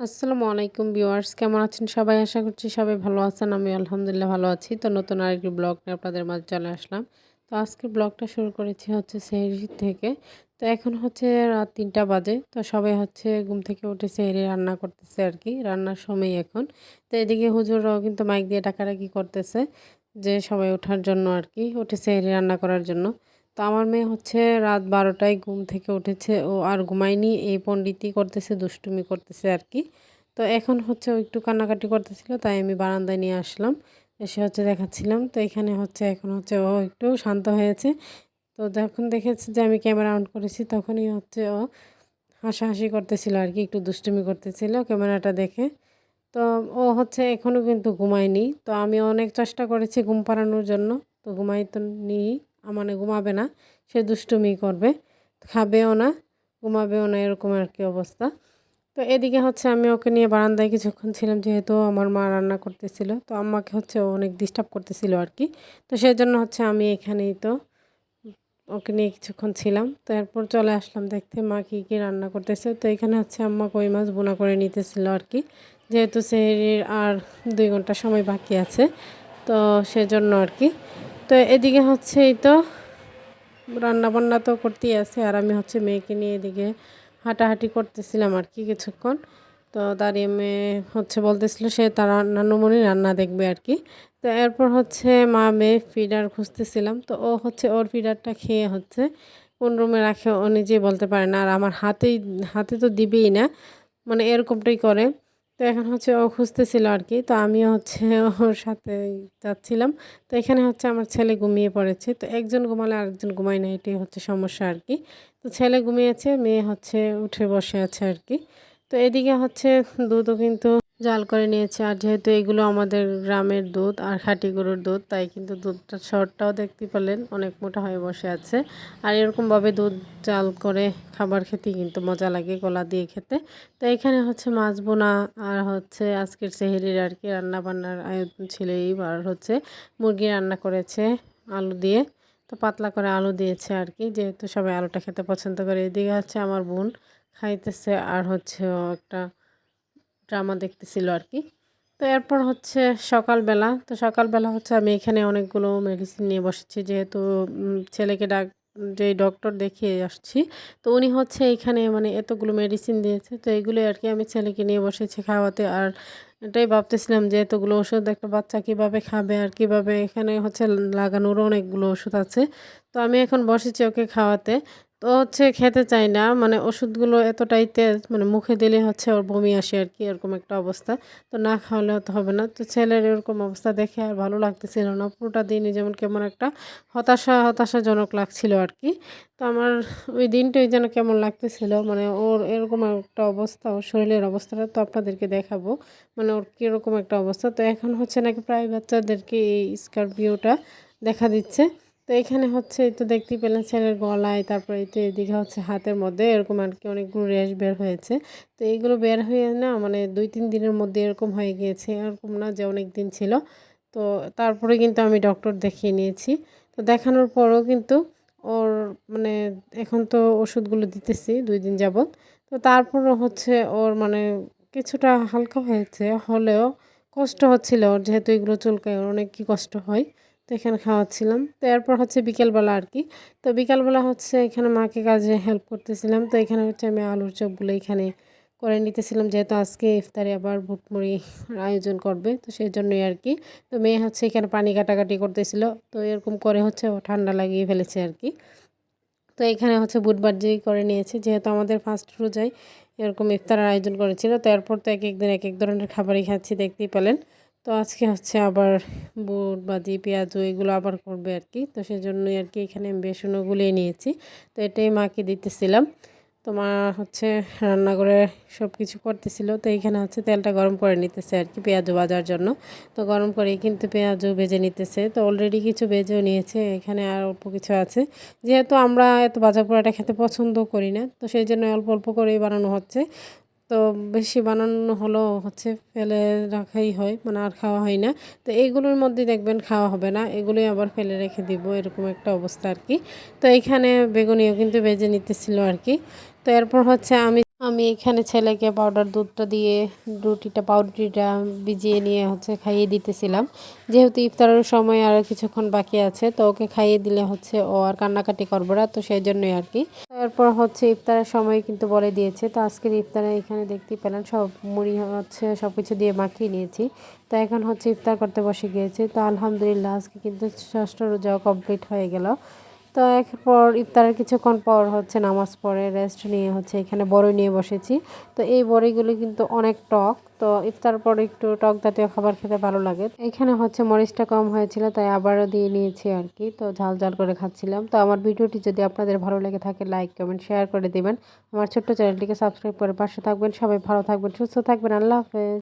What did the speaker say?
আসসালামু আলাইকুম ভিউয়ার্স, কেমন আছেন সবাই? আশা করছি সবাই ভালো আছেন। আমি আলহামদুলিল্লাহ ভালো আছি। তো নতুন আরেকটি ব্লগ নিয়ে আপনাদের মাঝে চলে আসলাম। তো আজকে ব্লগটা শুরু করেছি হচ্ছে সেহরি থেকে। তো এখন হচ্ছে রাত ৩টা বাজে। তো সবাই হচ্ছে ঘুম থেকে উঠে সেহরি রান্না করতেছে আর কি। রান্নার সময় এখন। তো এদিকে হুজুররাও কিন্তু মাইক দিয়ে ডাকাডাকি করতেছে যে সবাই ওঠার জন্য আর কি, উঠে সেহরি রান্না করার জন্য। তো আমার মেয়ে হচ্ছে রাত 12টায় ঘুম থেকে উঠেছে, ও আর ঘুমায়নি, এই পণ্ডিতই করতেছে, দুষ্টুমি করতেছে আর কি। তো এখন হচ্ছে ও একটু কান্নাকাটি করতেছিল, তাই আমি বারান্দায় নিয়ে আসলাম, এসে হচ্ছে দেখাচ্ছিলাম। তো এখানে হচ্ছে এখন হচ্ছে ও একটু শান্ত হয়েছে। তো যখন দেখেছে যে আমি ক্যামেরা অন করেছি, তখনই হচ্ছে ও হাসাহাসি করতেছিল আর কি, একটু দুষ্টুমি করতেছিল ক্যামেরাটা দেখে। তো ও হচ্ছে এখনও কিন্তু ঘুমায়নি। তো আমি অনেক চেষ্টা করেছি ঘুম পাড়ানোর জন্য, তো ঘুমাই তো নি, মানে ঘুমাবে না, সে দুষ্টুমি করবে, খাবেও না, ঘুমাবেও না, এরকম আর কি অবস্থা। তো এদিকে হচ্ছে আমি ওকে নিয়ে বারান্দায় কিছুক্ষণ ছিলাম, যেহেতু আমার মা রান্না করতেছিল, তো আম্মাকে হচ্ছে ও অনেক ডিস্টার্ব করতেছিল আর কি। তো সেজন্য হচ্ছে আমি এখানেই তো ওকে নিয়ে কিছুক্ষণ ছিলাম। তো এরপর চলে আসলাম দেখতে মা কী কী রান্না করতেছে। তো এখানে হচ্ছে আম্মা কই মাছ বোনা করে নিতেছিল আর কি, যেহেতু সেহরির আর 2 ঘন্টা সময় বাকি আছে, তো সেজন্য আর কি। তো এদিকে হচ্ছে এই তো রান্না বান্না তো করতেই আছে, আর আমি হচ্ছে মেয়েকে নিয়ে এদিকে হাঁটাহাঁটি করতেছিলাম আর কি কিছুক্ষণ। তো দাঁড়িয়ে মেয়ে হচ্ছে বলতেছিল সে তার নানুমণি রান্না দেখবে আর কি। তো এরপর হচ্ছে মা মেয়ে ফিডার খুঁজতেছিলাম। তো ও হচ্ছে ওর ফিডারটা খেয়ে হচ্ছে কোন রুমে রাখে ও নিজেই বলতে পারে না, আর আমার হাতে তো দিবেই না, মানে এরকমটাই করে। তো এখন হচ্ছে ও খুঁজতেছিল আর কি, তো আমিও হচ্ছে ওর সাথে যাচ্ছিলাম। তো এখানে হচ্ছে আমার ছেলে ঘুমিয়ে পড়েছে। তো একজন ঘুমালে আরেকজন ঘুমায় না, এটাই হচ্ছে সমস্যা আর কি। তো ছেলে ঘুমিয়েছে, মেয়ে হচ্ছে উঠে বসে আছে আর কি। তো এদিকে হচ্ছে দুধও কিন্তু জাল করে নিয়েছে, আর যেহেতু এগুলো আমাদের গ্রামের দুধ আর খাঁটি গরুর দুধ, তাই কিন্তু দুধটা শরটাও দেখতে পেলেন অনেক মোটা হয়ে বসে আছে। আর এরকমভাবে দুধ জাল করে খাবার খেতে কিন্তু মজা লাগে, গলা দিয়ে খেতে। তো এখানে হচ্ছে মাছ বোনা আর হচ্ছে আজকের সেহরির আর কি রান্না বান্নার আয়োজন ছিল। এইবার হচ্ছে মুরগি রান্না করেছে আলু দিয়ে। তো পাতলা করে আলু দিয়েছে আর কি, যেহেতু সবাই আলুটা খেতে পছন্দ করে। এদিকে হচ্ছে আমার বোন খাইতেছে, আর হচ্ছে ও একটা ড্রামা দেখতেছিল আর কি। তো এরপর হচ্ছে সকালবেলা, তো সকালবেলা হচ্ছে আমি এখানে অনেকগুলো মেডিসিন নিয়ে বসেছি, যেহেতু ছেলেকে যে ডক্টর দেখিয়ে আসছি। তো উনি হচ্ছে এখানে মানে এতগুলো মেডিসিন দিয়েছে, তো এইগুলো আর কি আমি ছেলেকে নিয়ে বসেছি খাওয়াতে। আর এটাই ভাবতেছিলাম যে এতগুলো ওষুধ একটা বাচ্চা কিভাবে খাবে, আর কিভাবে এখানে হচ্ছে লাগানোরও অনেকগুলো ওষুধ আছে। তো আমি এখন বসেছি ওকে খাওয়াতে। তো হচ্ছে খেতে চায় না, মানে ওষুধগুলো এতটাই তেজ, মানে মুখে দিলে হচ্ছে ওর বমি আসে আর কি, এরকম একটা অবস্থা। তো না খাওয়ালে তো হবে না। তো ছেলের এরকম অবস্থা দেখে আর ভালো লাগতেছিল না, পুরোটা দিনই যেমন কেমন একটা হতাশাজনক লাগছিল আর কি। তো আমার ওই দিনটাই যেন কেমন লাগতেছিল, মানে ওর এরকম একটা অবস্থা, ওর শরীরের অবস্থাটা তো আপনাদেরকে দেখাবো, মানে ওর কীরকম একটা অবস্থা। তো এখন হচ্ছে নাকি প্রায় বাচ্চাদেরকে এই স্করপিওটা দেখা দিচ্ছে। তো এখানে হচ্ছে এই তো দেখতেই পেলেন ছেলের গলায়, তারপরে এই তো এদিকে হচ্ছে হাতের মধ্যে এরকম আর কি অনেকগুলো র্যাশ বের হয়েছে। তো এইগুলো বের হয়ে না মানে 2-3 দিনের মধ্যে এরকম হয়ে গিয়েছে, এরকম না যে অনেক দিন ছিল। তো তারপরে কিন্তু আমি ডক্টর দেখিয়ে নিয়েছি। তো দেখানোর পরও কিন্তু ওর মানে এখন তো ওষুধগুলো দিতেছি 2 দিন যাবৎ। তো তারপরও হচ্ছে ওর মানে কিছুটা হালকা হয়েছে, হলেও কষ্ট হচ্ছিল ওর, যেহেতু এগুলো চুলকায় ওর অনেক কি কষ্ট হয়। তো এখানে খাওয়াচ্ছিলাম। তো এরপর হচ্ছে বিকেলবেলা আর কি। তো বিকালবেলা হচ্ছে এখানে মাকে কাজে হেল্প করতেছিলাম। তো এখানে হচ্ছে আমি আলুর চপগুলো এখানে করে নিতেছিলাম, যেহেতু আজকে ইফতারে আবার ভুটমুড়ি আয়োজন করবে, তো সেই জন্যই আর কি। তো মেয়ে হচ্ছে এখানে পানি কাটাকাটি করতেছিল, তো এরকম করে হচ্ছে ও ঠান্ডা লাগিয়ে ফেলেছে আর কি। তো এখানে হচ্ছে বুট ভাজি করে নিয়েছি, যেহেতু আমাদের ফার্স্ট রোজায় এরকম ইফতারের আয়োজন করেছিল। তো এরপর তো এক এক দিন এক এক ধরনের খাবারই খাচ্ছি, দেখতেই পেলেন। তো আজকে হচ্ছে আবার বুট ভাজি পেঁয়াজু এগুলো আবার করবে আর কি। তো সেজন্যই আর কি এখানে আমি বেসনও গুলিয়ে নিয়েছি। তো এটাই মাকে দিতেছিলাম। তো মা হচ্ছে রান্নাঘরে সব কিছু করতেছিল। তো এইখানে হচ্ছে তেলটা গরম করে নিতেছে আর কি পেঁয়াজু ভাজার জন্য। তো গরম করেই কিন্তু পেঁয়াজও ভেজে নিতেছে। তো অলরেডি কিছু ভেজেও নিয়েছে, এখানে আর অল্প কিছু আছে। যেহেতু আমরা এত ভাজা পোড়াটা খেতে পছন্দ করি না, তো সেই জন্য অল্প অল্প করেই বানানো হচ্ছে। তো বেশি বানানো হলেও হচ্ছে ফেলে রাখাই হয়, মানে আর খাওয়া হয় না। তো এইগুলোর মধ্যে দেখবেন খাওয়া হবে না, এগুলোই আবার ফেলে রেখে দিব, এরকম একটা অবস্থা আর কি। তো এইখানে বেগুনিও কিন্তু ভেজে নিতেছিল আর কি। তো এরপর হচ্ছে আমি আমি এখানে ছেলেকে পাউডার দুধটা দিয়ে পাউরুটিটা ভিজিয়ে নিয়ে খাইয়ে দিতেছিলাম। যেহেতু ইফতারের সময় আর কিছুক্ষণ বাকি আছে, তো ওকে খাইয়ে দিলে ও আর কান্নাকাটি করবে না, তো সেই জন্যই আর কি। তারপর ইফতারের সময় কিন্তু বলে দিয়েছে। তো আজকের ইফতারে এখানে দেখতেই পেলেন সব মুড়ি সব কিছু দিয়ে মাখিয়ে নিয়েছি। তো এখন ইফতার করতে বসে গিয়েছে। তো আলহামদুলিল্লাহ আজকে কিন্তু ষষ্ঠ রোজাও কমপ্লিট হয়ে গেল। তো এরপর ইফতারের কিছুক্ষণ পর নামাজ পড়ে রেস্ট নিয়ে এখানে বড়ই নিয়ে বসেছি। তো এই বড়িগুলি কিন্তু অনেক টক, তো ইফতার পরে একটু টক জাতীয় খাবার খেতে ভালো লাগে। এখানে মরিচটা কম হয়েছিল, তাই আবারও দিয়ে নিয়েছি আর কি। তো ঝাল ঝাল করে খাচ্ছিলাম। তো আমার ভিডিওটি যদি আপনাদের ভালো লেগে থাকে, লাইক কমেন্ট শেয়ার করে দিবেন। আমার ছোট্ট চ্যানেলটিকে সাবস্ক্রাইব করে পাশে থাকবেন। সবাই ভালো থাকবেন, সুস্থ থাকবেন। আল্লাহ হাফেজ।